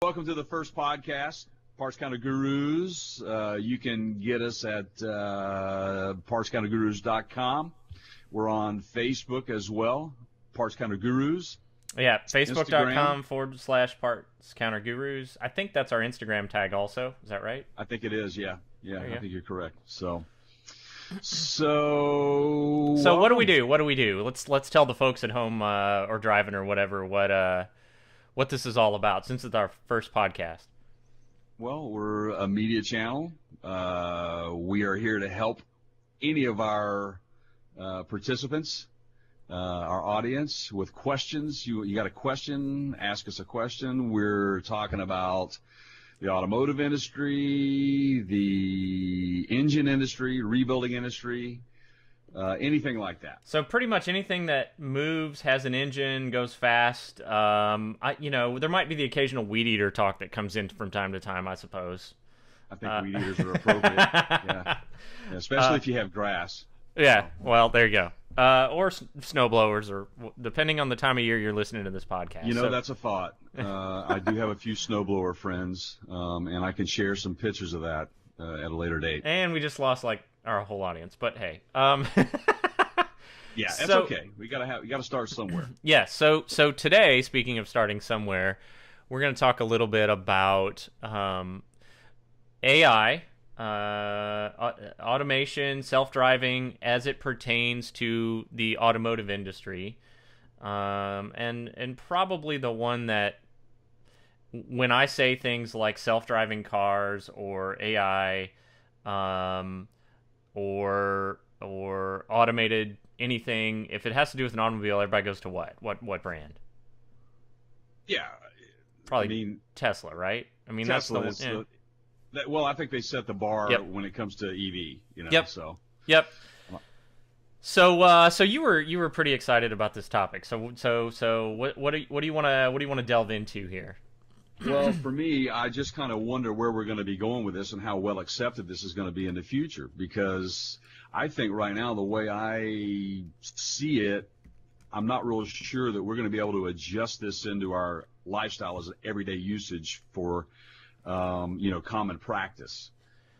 Welcome to the first podcast, Parts Counter Gurus. You can get us at partscountergurus.com. We're on Facebook as well, Parts Counter Gurus. Yeah, facebook.com/Parts Counter Gurus. I think that's our Instagram tag also. Is that right? I think it is, yeah. Yeah, I think you're correct. So what do we do? Let's tell the folks at home or driving or whatever what this is all about, since it's our first podcast. Well, we're a media channel. We are here to help any of our participants, our audience, with questions. You got a question, ask us a question. We're talking about the automotive industry, the engine industry, rebuilding industry, anything like that. So pretty much anything that moves, has an engine, goes fast. There might be the occasional weed eater talk that comes in from time to time, I suppose. I think weed eaters are appropriate, yeah, especially if you have grass. Yeah, well, there you go. Or snow blowers, or depending on the time of year you're listening to this podcast. That's a thought. I do have a few snowblower friends, and I can share some pictures of that at a later date. And we just lost our whole audience, but hey. Yeah, that's okay. You gotta start somewhere. Yeah. So today, speaking of starting somewhere, we're going to talk a little bit about AI. Automation, self-driving as it pertains to the automotive industry, and probably the one that, when I say things like self-driving cars or AI, or automated anything, if it has to do with an automobile, everybody goes to what brand? Yeah, probably Tesla, right? I mean, Tesla that's the one. Well, I think they set the bar when it comes to EV. Yep. So. Yep. So you were pretty excited about this topic. So what do you want to delve into here? Well, for me, I just kind of wonder where we're going to be going with this and how well accepted this is going to be in the future. Because I think right now, the way I see it, I'm not real sure that we're going to be able to adjust this into our lifestyle as an everyday usage for common practice.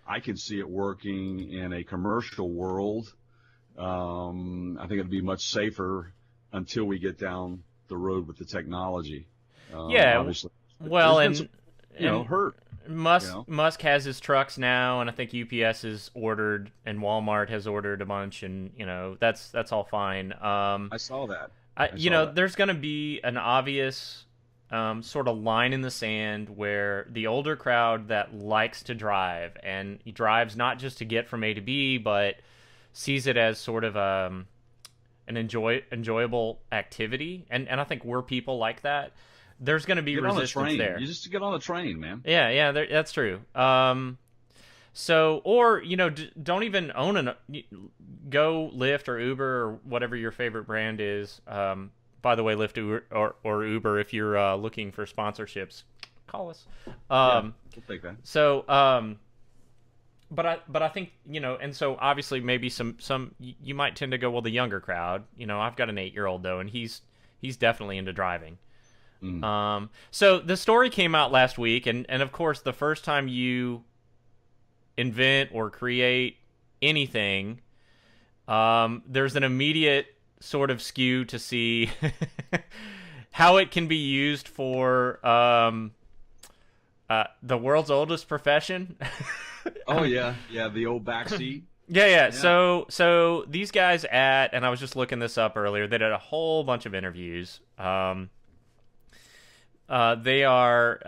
I can see it working in a commercial world. I think it'd be much safer until we get down the road with the technology. Obviously. Well, and hurt. Musk has his trucks now, and I think UPS has ordered, and Walmart has ordered a bunch, and that's all fine. I saw that. There's going to be an obvious sort of line in the sand where the older crowd that likes to drive, and he drives not just to get from A to B, but sees it as sort of an enjoyable activity, and I think we're people like that. There's going to be resistance there. You just get on a train, man. Yeah, that's true. Don't even own go Lyft or Uber or whatever your favorite brand is. By the way, Lyft or Uber, if you're looking for sponsorships, call us. We'll take that. So, but I think, and so obviously maybe some you might tend to go, well, the younger crowd. I've got an 8-year-old though, and he's definitely into driving. So the story came out last week, and of course, the first time you invent or create anything, there's an immediate sort of skew to see how it can be used for the world's oldest profession. Oh yeah, the old backseat. Yeah. So these guys and I was just looking this up earlier. They did a whole bunch of interviews. They are.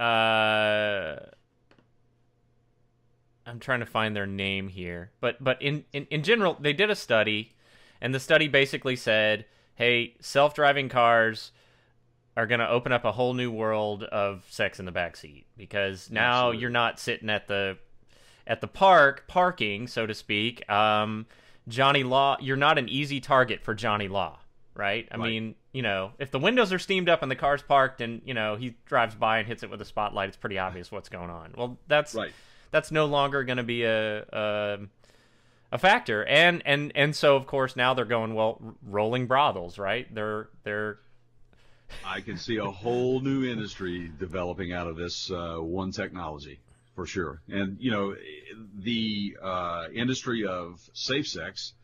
I'm trying to find their name here, but in general, they did a study. And the study basically said, hey, self-driving cars are going to open up a whole new world of sex in the backseat, because now you're not sitting at the parking, so to speak. Johnny Law, you're not an easy target for Johnny Law, right? I mean, if the windows are steamed up and the car's parked and, he drives by and hits it with a spotlight, it's pretty obvious what's going on. Well, that's no longer going to be a factor, and so of course now they're going, well, rolling brothels, right? They're I can see a whole new industry developing out of this one technology for sure. And the industry of safe sex,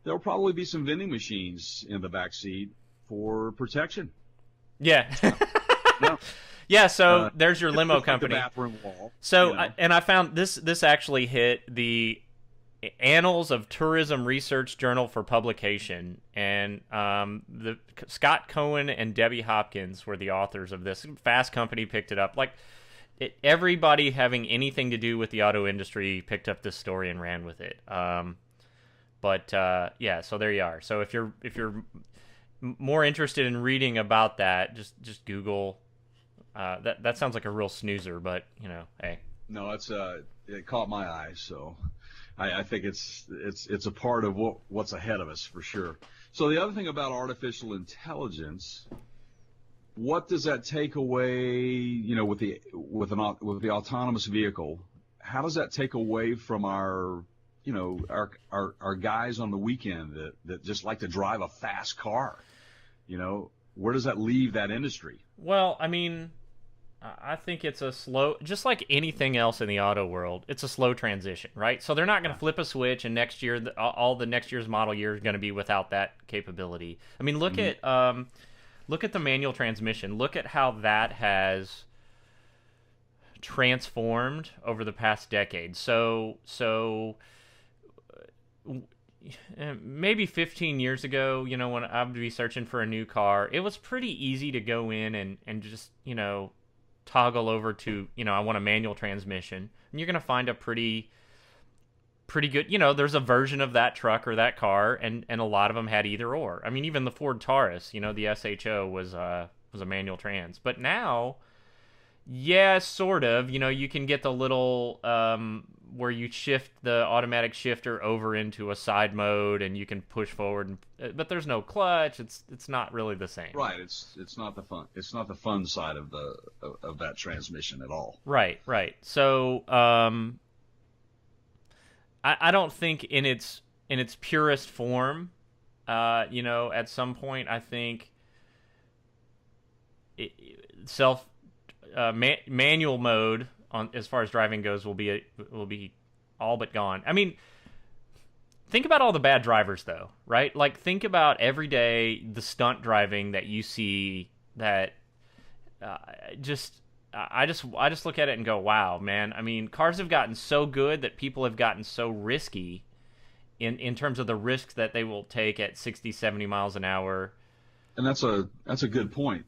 there'll probably be some vending machines in the back seat for protection. Yeah. No, Yeah, so there's your limo just like the company. bathroom wall. So, and I found this actually hit the Annals of Tourism Research Journal for publication, and the Scott Cohen and Debbie Hopkins were the authors of this. Fast Company picked it up. Like everybody having anything to do with the auto industry picked up this story and ran with it. But yeah, so there you are. So if you're more interested in reading about that, just Google. That sounds like a real snoozer, but hey. No, it caught my eye, so I think it's a part of what's ahead of us for sure. So the other thing about artificial intelligence, what does that take away? With the autonomous vehicle, how does that take away from our guys on the weekend that just like to drive a fast car? Where does that leave that industry? Well, I mean, I think it's a slow, just like anything else in the auto world, it's a slow transition, right? So they're not going to flip a switch, and next year, all the next year's model year is going to be without that capability. I mean, look at the manual transmission. Look at how that has transformed over the past decade. So maybe 15 years ago, when I would be searching for a new car, it was pretty easy to go in and just, toggle over to, I want a manual transmission. And you're going to find a pretty good, there's a version of that truck or that car, and a lot of them had either or. I mean, even the Ford Taurus, the SHO was a manual trans. But now, yeah, sort of. You can get the little where you shift the automatic shifter over into a side mode, and you can push forward, but there's no clutch. It's not really the same. Right. It's not the fun side of that transmission at all. Right. So I don't think in its purest form, at some point I think manual mode on as far as driving goes will be all but gone. I mean, think about all the bad drivers though, right? Like think about every day the stunt driving that you see that I just look at it and go, wow, man. I mean, cars have gotten so good that people have gotten so risky in terms of the risks that they will take at 60, 70 miles an hour. And that's a good point.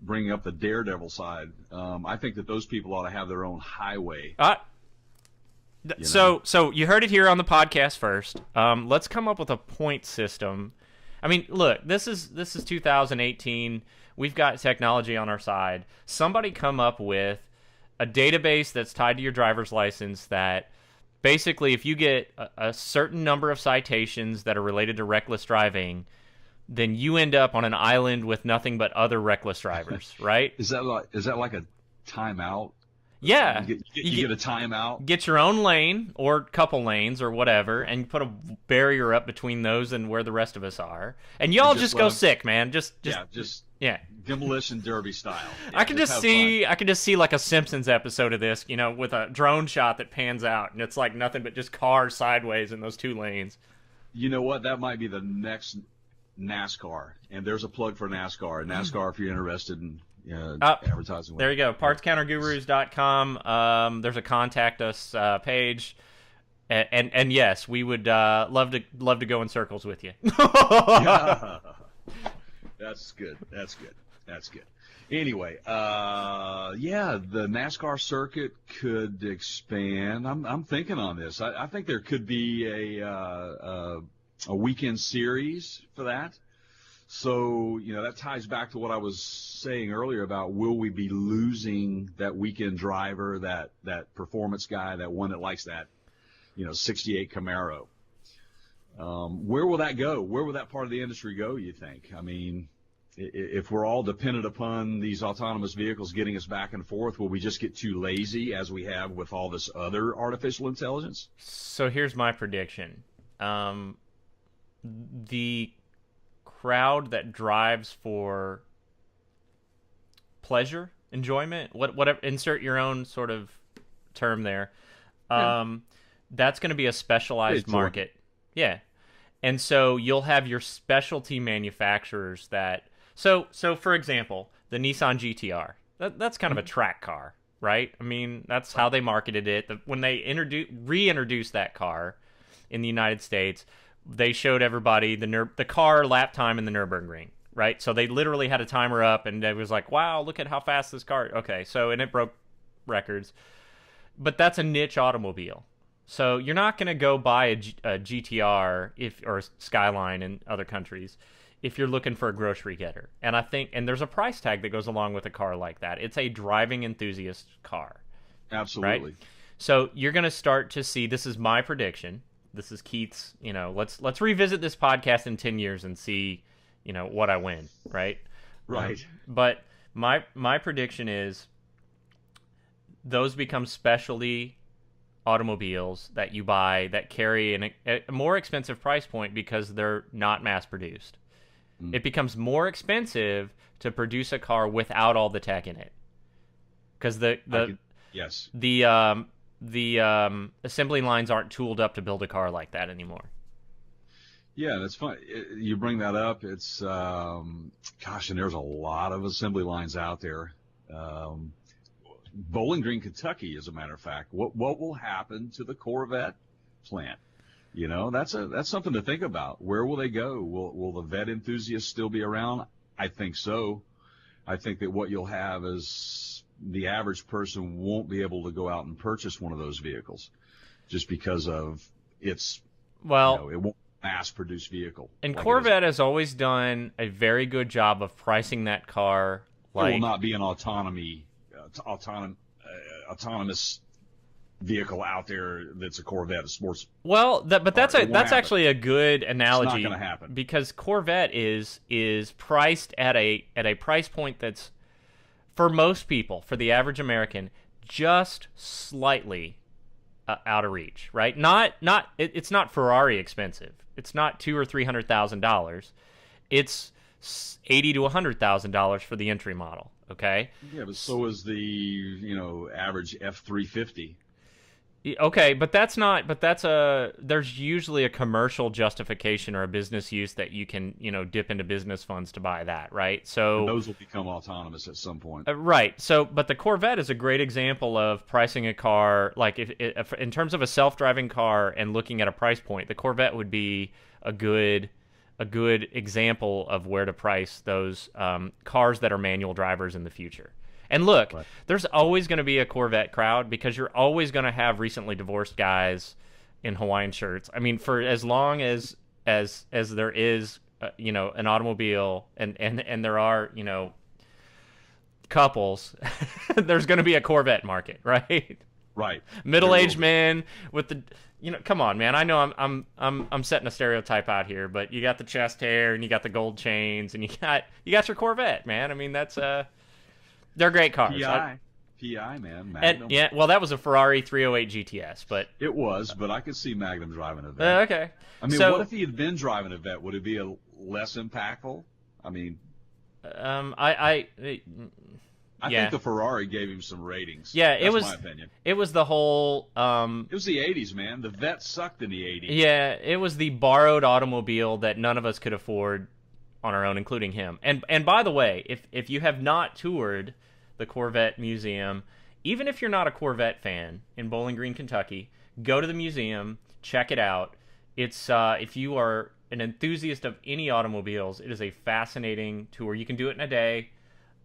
Bringing up the daredevil side, I think that those people ought to have their own highway. So you heard it here on the podcast first. Let's come up with a point system. I mean, look, this is 2018. We've got technology on our side. Somebody come up with a database that's tied to your driver's license that basically, if you get a certain number of citations that are related to reckless driving, then you end up on an island with nothing but other reckless drivers, right? Is that like a timeout? Yeah. You get a timeout? Get your own lane or couple lanes or whatever, and put a barrier up between those and where the rest of us are. And y'all just go sick, man. Just demolition derby style. Yeah, I can just see like a Simpsons episode of this, with a drone shot that pans out, and it's like nothing but just cars sideways in those two lanes. You know what? That might be the next NASCAR, and there's a plug for NASCAR. NASCAR, if you're interested in advertising. There you go, partscountergurus.com. There's a contact us page, and yes, we would love to go in circles with you. That's good. Anyway, the NASCAR circuit could expand. I'm thinking on this. I think there could be a weekend series for that. So, that ties back to what I was saying earlier about will we be losing that weekend driver, that performance guy, that one that likes that, 68 Camaro. Where will that go? Where will that part of the industry go, you think? I mean, if we're all dependent upon these autonomous vehicles getting us back and forth, will we just get too lazy as we have with all this other artificial intelligence? So here's my prediction. The crowd that drives for pleasure, enjoyment, whatever. Insert your own sort of term there. Yeah. That's going to be a specialized market. Yeah. And so you'll have your specialty manufacturers that so for example, the Nissan GTR. That's kind of a track car, right? I mean, that's how they marketed it. When they reintroduced that car in the United States, they showed everybody the car lap time in the Nürburgring, right? So they literally had a timer up, and it was like, wow, look at how fast this car. Okay, so and it broke records, but that's a niche automobile. So you're not going to go buy a GTR or Skyline in other countries if you're looking for a grocery getter. And I think, and there's a price tag that goes along with a car like that. It's a driving enthusiast car. Absolutely. Right? So you're going to start to see, this is my prediction. This is Keith's, let's revisit this podcast in 10 years and see, what I win, right? Right. But my prediction is those become specialty automobiles that you buy that carry a more expensive price point because they're not mass produced. It becomes more expensive to produce a car without all the tech in it, because the assembly lines aren't tooled up to build a car like that anymore. Yeah, that's fine. You bring that up. It's and there's a lot of assembly lines out there. Bowling Green, Kentucky, as a matter of fact. What will happen to the Corvette plant? That's something to think about. Where will they go? Will the vet enthusiasts still be around? I think so. I think that what you'll have is the average person won't be able to go out and purchase one of those vehicles just because of it won't mass-produced vehicle. And like Corvette has always done a very good job of pricing that car. It will not be an autonomous vehicle out there that's a Corvette, a sports. Well, that's actually a good analogy. It's not going to happen because Corvette is priced at a price point that's, for most people, for the average American, just slightly out of reach, right? It's not Ferrari expensive. It's not $200,000 or $300,000. It's $80,000 to $100,000 for the entry model. Okay. Yeah, but so is the average F-350. Okay, but there's usually a commercial justification or a business use that you can, dip into business funds to buy that, right? So and those will become autonomous at some point. Right. So, but the Corvette is a great example of pricing a car, like if in terms of a self-driving car and looking at a price point, the Corvette would be a good example of where to price those cars that are manual drivers in the future. And look, right. There's always going to be a Corvette crowd because you're always going to have recently divorced guys in Hawaiian shirts. I mean, for as long as there is, an automobile and there are, couples, there's going to be a Corvette market, right? Right. Middle-aged men with the, come on, man. I know I'm setting a stereotype out here, but you got the chest hair and you got the gold chains and you got your Corvette, man. I mean, that's they're great cars. PI, man. Magnum. And, yeah, well, that was a Ferrari 308 GTS, but it was. But I could see Magnum driving a Vet. Okay. I mean, what if he had been driving a Vet? Would it be less impactful? I mean, I think the Ferrari gave him some ratings. Yeah, That's my opinion. It was the whole. It was the '80s, man. The Vet sucked in the '80s. Yeah, it was the borrowed automobile that none of us could afford on our own, including him. And by the way, if you have not toured the Corvette Museum, even if you're not a Corvette fan in Bowling Green, Kentucky, go to the museum, check it out. It's if you are an enthusiast of any automobiles, it is a fascinating tour. You can do it in a day.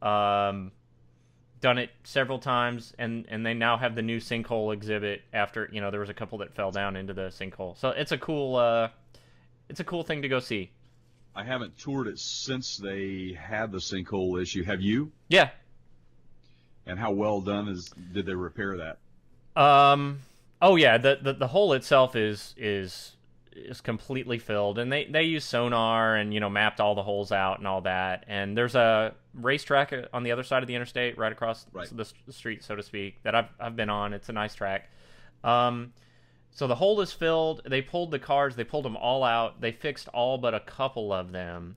Done it several times, and they now have the new sinkhole exhibit after, there was a couple that fell down into the sinkhole. So it's a cool thing to go see. I haven't toured it since they had the sinkhole issue. Have you? Yeah. And how well done did they repair that? Oh yeah, the hole itself is completely filled, and they use sonar and mapped all the holes out and all that. And there's a racetrack on the other side of the interstate, right across the street, so to speak, that I've been on. It's a nice track. So the hole is filled. They pulled the cars. They pulled them all out. They fixed all but a couple of them,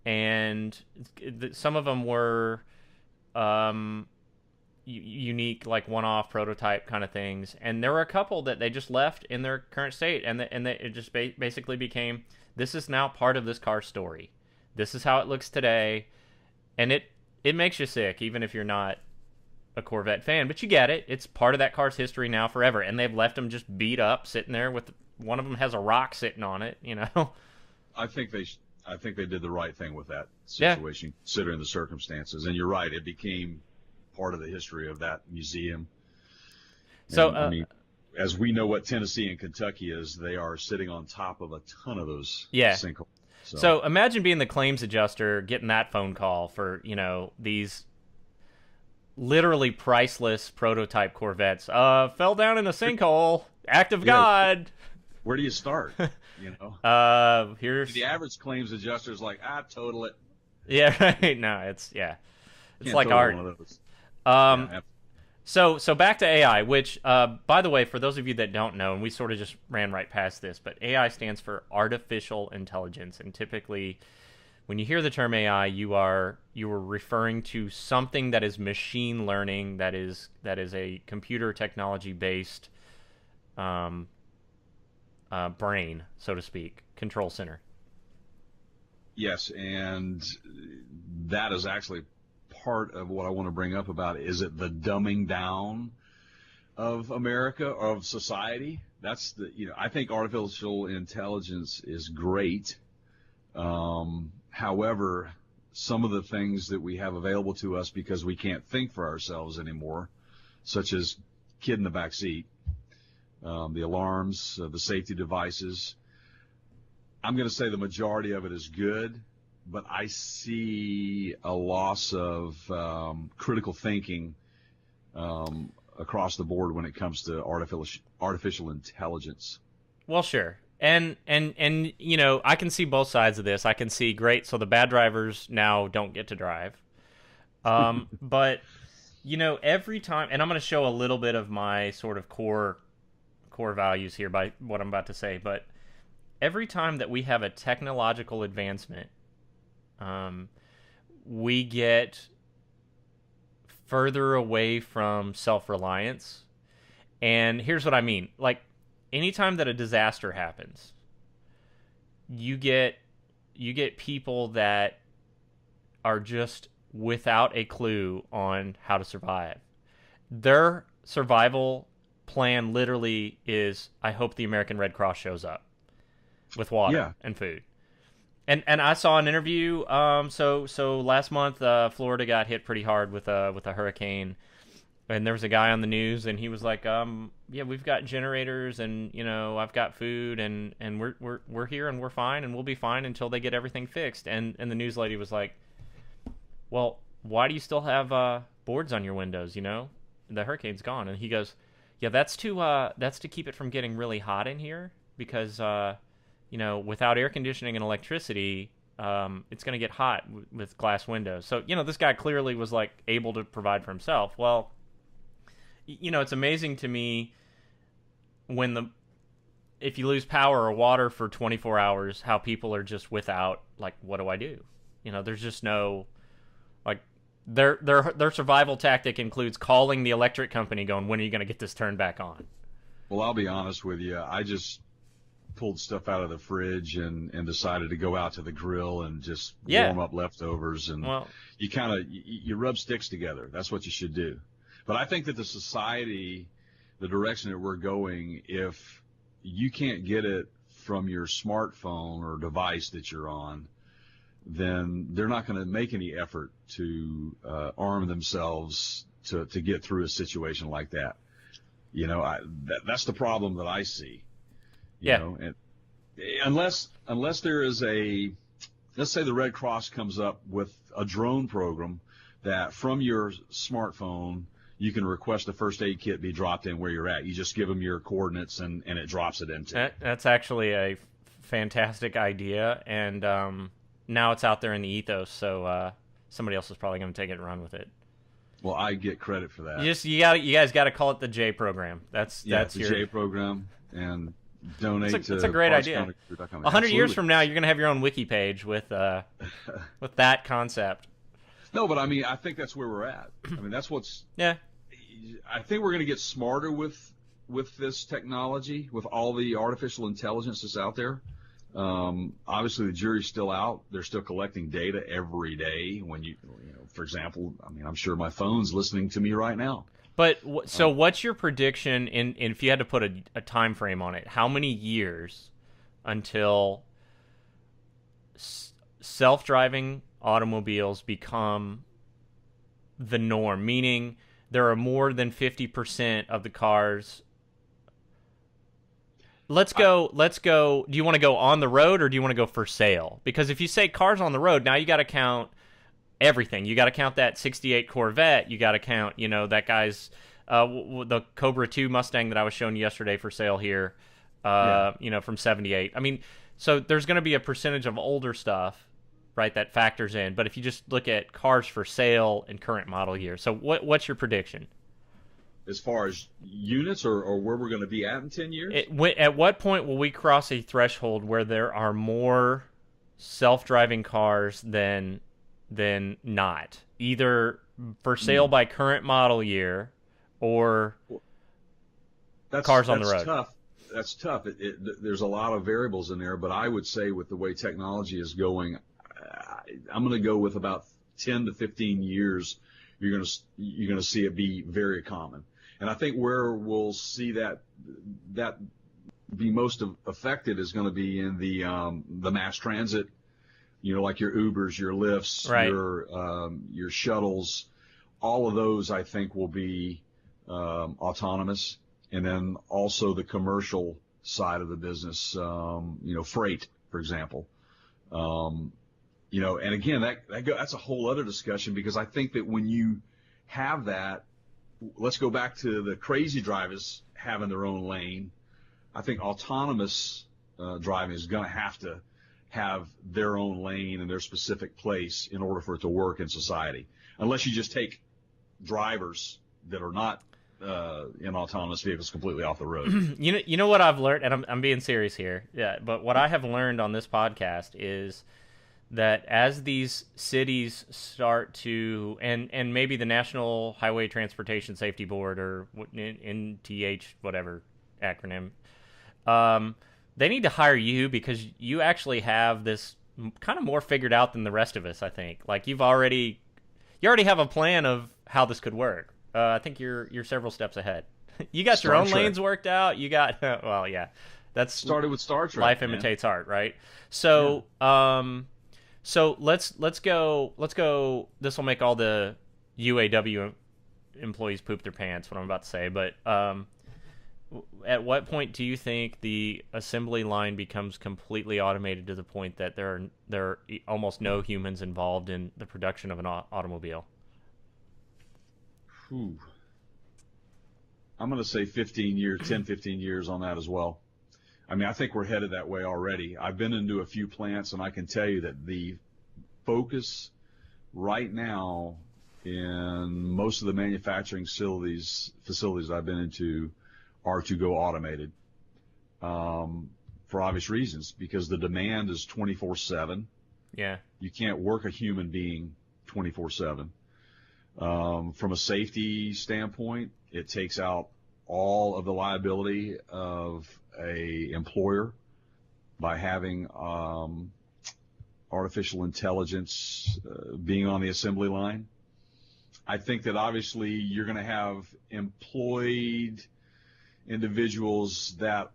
and some of them were unique, like one-off prototype kind of things, and there were a couple that they just left in their current state, and it just basically became, this is now part of this car's story. This is how it looks today, and it makes you sick, even if you're not a Corvette fan, but you get it. It's part of that car's history now forever, and they've left them just beat up, sitting there with one of them has a rock sitting on it. I think they did the right thing with that situation, considering the circumstances. And you're right, it became part of the history of that museum. So, I mean, as we know what Tennessee and Kentucky is, they are sitting on top of a ton of those sinkholes. So imagine being the claims adjuster, getting that phone call for, these literally priceless prototype Corvettes. Fell down in a sinkhole. Act of God. Where do you start? Here's the average claims adjuster is like, total it. Yeah, right. No, it's like art. One of those. So back to AI, which, by the way, for those of you that don't know, and we sort of just ran right past this, but AI stands for artificial intelligence, and typically, when you hear the term AI, you are referring to something that is machine learning, that is a computer technology based brain, so to speak, control center. Yes, and that is actually part of what I want to bring up about, is it the dumbing down of America, of society? That's I think artificial intelligence is great. However, some of the things that we have available to us because we can't think for ourselves anymore, such as kid in the back seat, the alarms, the safety devices, I'm going to say the majority of it is good, but I see a loss of critical thinking across the board when it comes to artificial intelligence. Well, sure. And I can see both sides of this. I can see, great, so the bad drivers now don't get to drive. But every time, and I'm going to show a little bit of my sort of core values here by what I'm about to say, but every time that we have a technological advancement, we get further away from self-reliance. And here's what I mean. Like, anytime that a disaster happens, you get people that are just without a clue on how to survive. Their survival plan literally is, I hope the American Red Cross shows up with water and food. And I saw an interview. So last month, Florida got hit pretty hard with a hurricane, and there was a guy on the news, and he was like, we've got generators, and I've got food, and we're here, and we're fine, and we'll be fine until they get everything fixed. And the news lady was like, well, why do you still have boards on your windows? The hurricane's gone. And he goes, yeah, that's to keep it from getting really hot in here, because without air conditioning and electricity, it's going to get hot with glass windows. So, this guy clearly was like able to provide for himself. Well, it's amazing to me if you lose power or water for 24 hours, how people are just without, like, what do I do? There's just no, like, their survival tactic includes calling the electric company going, when are you going to get this turned back on? Well, I'll be honest with you. I just pulled stuff out of the fridge and decided to go out to the grill and just warm up leftovers. And you rub sticks together. That's what you should do. But I think that the society, the direction that we're going, if you can't get it from your smartphone or device that you're on, then they're not going to make any effort to arm themselves to get through a situation like that. That's the problem that I see. And unless there is let's say the Red Cross comes up with a drone program that from your smartphone you can request a first aid kit be dropped in where you're at. You just give them your coordinates and it drops it into. That's actually a fantastic idea, and now it's out there in the ethos, so somebody else is probably going to take it and run with it. Well, I get credit for that. You guys got to call it the J program. That's your J program, and donate to. It's a great idea. 100 years from now, you're going to have your own wiki page with that concept. No, but I mean, I think that's where we're at. I mean, that's what's. Yeah. I think we're going to get smarter with this technology, with all the artificial intelligence that's out there. Obviously, the jury's still out. They're still collecting data every day. When for example, I mean, I'm sure my phone's listening to me right now. But so, what's your prediction? In if you had to put a time frame on it, how many years until self-driving automobiles become the norm? Meaning, there are more than 50% of the cars. Let's go. Do you want to go on the road or do you want to go for sale? Because if you say cars on the road, now you got to count everything. You got to count that 68 Corvette. You got to count, that guy's the Cobra 2 Mustang that I was showing you yesterday for sale here, from 78. I mean, so there's going to be a percentage of older stuff, right, that factors in. But if you just look at cars for sale in current model year, so what's your prediction? As far as units or where we're going to be at in 10 years? At what point will we cross a threshold where there are more self-driving cars than not, either for sale by current model year or cars on the road? That's tough. There's a lot of variables in there, but I would say with the way technology is going, I'm going to go with about 10 to 15 years. You're going to see it be very common, and I think where we'll see that be most effective is going to be in the mass transit. Like your Ubers, your Lyfts, right, your shuttles, all of those I think will be autonomous, and then also the commercial side of the business, freight, for example, and again that's a whole other discussion, because I think that when you have that, let's go back to the crazy drivers having their own lane. I think autonomous driving is going to have their own lane and their specific place in order for it to work in society, unless you just take drivers that are not in autonomous vehicles completely off the road. You know what I've learned, and I'm being serious here. Yeah, but what I have learned on this podcast is that as these cities start to, and maybe the National Highway Transportation Safety Board, or NTH, whatever acronym, they need to hire you, because you actually have this kind of more figured out than the rest of us, I think. Like you already have a plan of how this could work. I think you're several steps ahead. You got your own lanes worked out. You got well, yeah. That's started with Star Trek. Life imitates art, right? So, so let's go. This will make all the UAW employees poop their pants, what I'm about to say, but at what point do you think the assembly line becomes completely automated to the point that there are almost no humans involved in the production of an automobile? I'm going to say 15 years on that as well. I mean, I think we're headed that way already. I've been into a few plants, and I can tell you that the focus right now in most of the manufacturing facilities I've been into are to go automated, for obvious reasons, because the demand is 24/7. Yeah. You can't work a human being 24/7. From a safety standpoint, it takes out all of the liability of a employer by having artificial intelligence being on the assembly line. I think that obviously you're going to have employed individuals that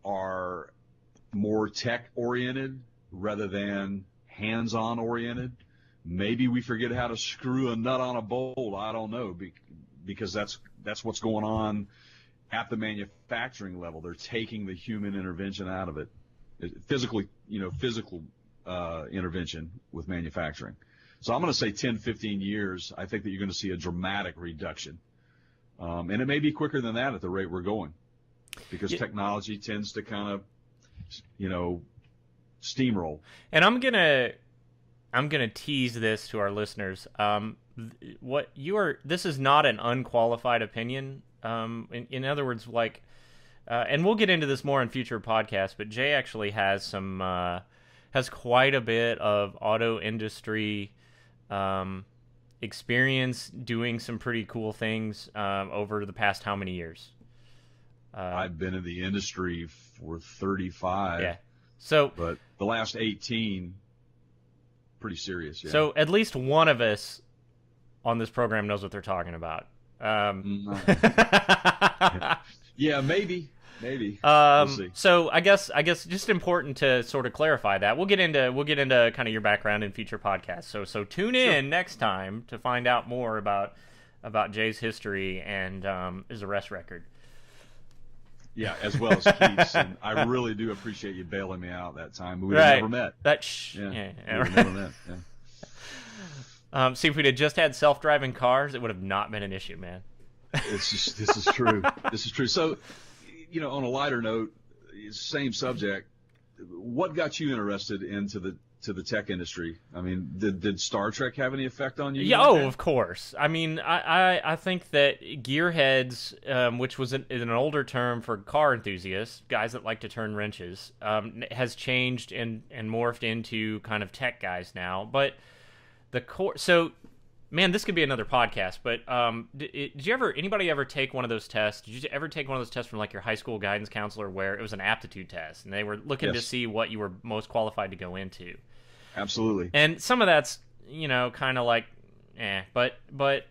are more tech oriented rather than hands-on oriented. Maybe we forget how to screw a nut on a bolt. I don't know, because that's what's going on at the manufacturing level. They're taking the human intervention out of it, physical intervention with manufacturing. So I'm going to say 10, 15 years. I think that you're going to see a dramatic reduction, and it may be quicker than that at the rate we're going, because technology tends to kind of, steamroll. And I'm gonna tease this to our listeners. This is not an unqualified opinion. In other words, like, and we'll get into this more in future podcasts, but Jay actually has has quite a bit of auto industry experience doing some pretty cool things over the past how many years? I've been in the industry for 35. Yeah. So, but the last 18, pretty serious. Yeah. So at least one of us on this program knows what they're talking about. Yeah, maybe. We'll see. So I guess just important to sort of clarify that. We'll get into kind of your background in future podcasts. So tune in next time to find out more about Jay's history and his arrest record. Yeah, as well as Keith's. And I really do appreciate you bailing me out that time. We would have never met. We would have never met. Yeah. See, if we'd have just had self-driving cars, it would have not been an issue, man. This is true. This is true. So, on a lighter note, same subject. What got you interested into the tech industry? I mean, did Star Trek have any effect on you? Yeah, of course. I mean, I think that gearheads, which was an older term for car enthusiasts, guys that like to turn wrenches, has changed and morphed into kind of tech guys now. But the core, so man, this could be another podcast. But did anybody ever take one of those tests? Did you ever take one of those tests from like your high school guidance counselor, where it was an aptitude test and they were looking to see what you were most qualified to go into? Absolutely. And some of that's, kind of like, but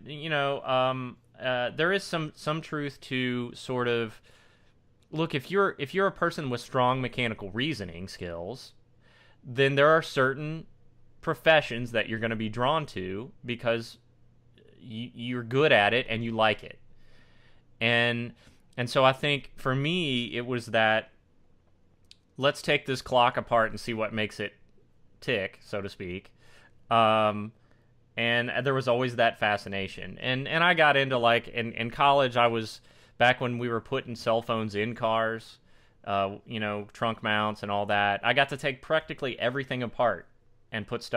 there is some truth to sort of, look, if you're a person with strong mechanical reasoning skills, then there are certain professions that you're going to be drawn to because you're good at it and you like it. And so I think for me, it was that, let's take this clock apart and see what makes it tick, so to speak. And there was always that fascination. And I got into, like, in college, I was, back when we were putting cell phones in cars, trunk mounts and all that, I got to take practically everything apart and put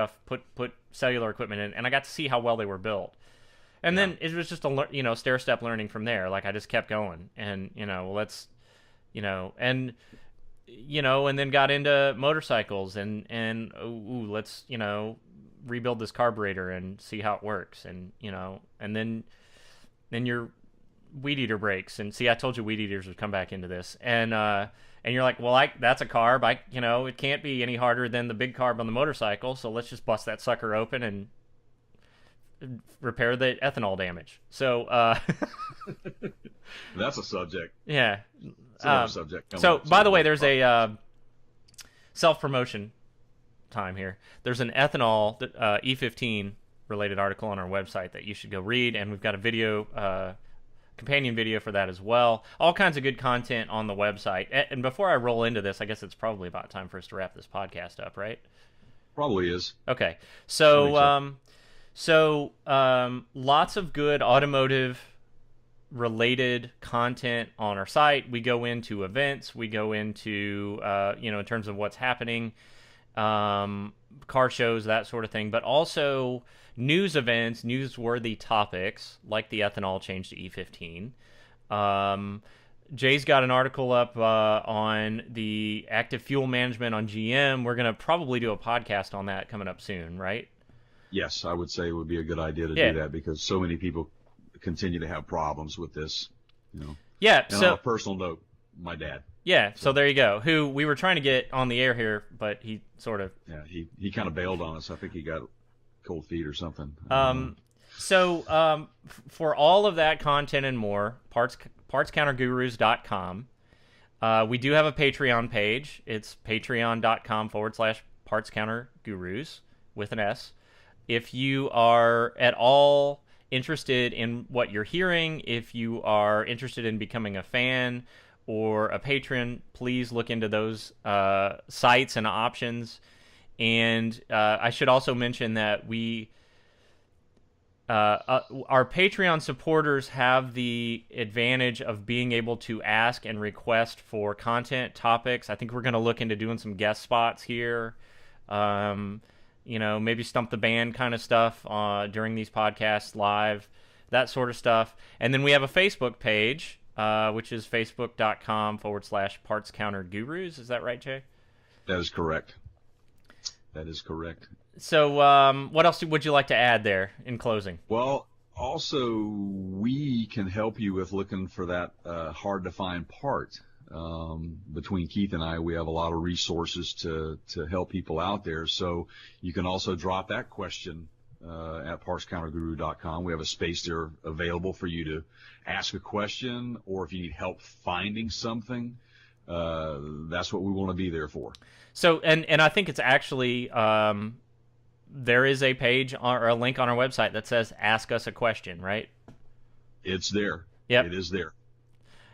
cellular equipment in, and I got to see how well they were built. And then it was just a stair-step learning from there. Like, I just kept going, and and then got into motorcycles and let's rebuild this carburetor and see how it works, and and then your weed eater breaks, and see, I told you weed eaters would come back into this, and you're like, well, that's a carb. It can't be any harder than the big carb on the motorcycle, so let's just bust that sucker open and repair the ethanol damage. So that's a subject. Yeah. It's another subject. So, by the way, there's a self-promotion time here. There's an ethanol E15 related article on our website that you should go read, and we've got a video, companion video for that as well. All kinds of good content on the website. And before I roll into this, I guess it's probably about time for us to wrap this podcast up, right? Probably is. Okay. So lots of good automotive related content on our site. We go into events, we go into in terms of what's happening, car shows, that sort of thing, but also news events, newsworthy topics like the ethanol change to E15. Jay's got an article up on the active fuel management on GM. We're going to probably do a podcast on that coming up soon, right? Yes, I would say it would be a good idea to do that, because so many people continue to have problems with this. Yeah. And on a personal note, my dad. Yeah, so there you go. Who we were trying to get on the air here, but he sort of... Yeah, he kind of bailed on us. I think he got cold feet or something. So for all of that content and more, partscountergurus.com. We do have a Patreon page. It's patreon.com/partscountergurus with an S. If you are at all interested in what you're hearing, if you are interested in becoming a fan or a patron, please look into those sites and options. And I should also mention that our Patreon supporters have the advantage of being able to ask and request for content topics. I think we're going to look into doing some guest spots here. Maybe stump the band kind of stuff during these podcasts live, that sort of stuff. And then we have a Facebook page, which is facebook.com/partscountergurus. Is that right, Jay? That is correct. That is correct. So, what else would you like to add there in closing? Well, also, we can help you with looking for that hard-to-find part. Between Keith and I, we have a lot of resources to help people out there. So you can also drop that question at partscounterguru.com. We have a space there available for you to ask a question, or if you need help finding something, that's what we want to be there for. So, and I think it's actually there is a page or a link on our website that says "Ask us a question," right? It's there. Yep. It is there.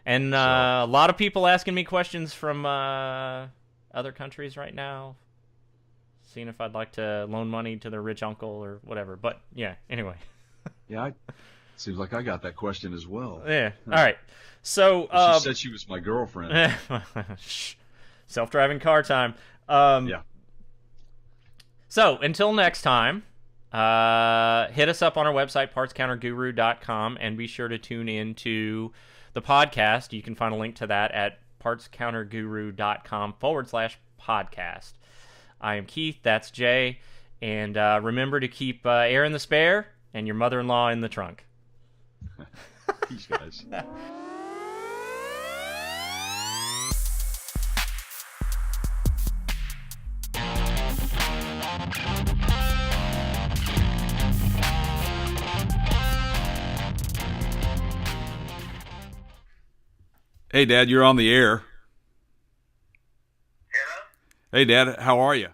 And a lot of people asking me questions from other countries right now, seeing if I'd like to loan money to their rich uncle or whatever. But yeah, anyway. Yeah, seems like I got that question as well. Yeah. All right. So she said she was my girlfriend. Self-driving car time. Yeah. So until next time, hit us up on our website, partscounterguru.com, and be sure to tune in to the podcast. You can find a link to that at partscounterguru.com/podcast. I am Keith, that's Jay, and remember to keep air in the spare and your mother-in-law in the trunk. Peace, guys. Hey, Dad, you're on the air. Hello? Hey, Dad, how are you?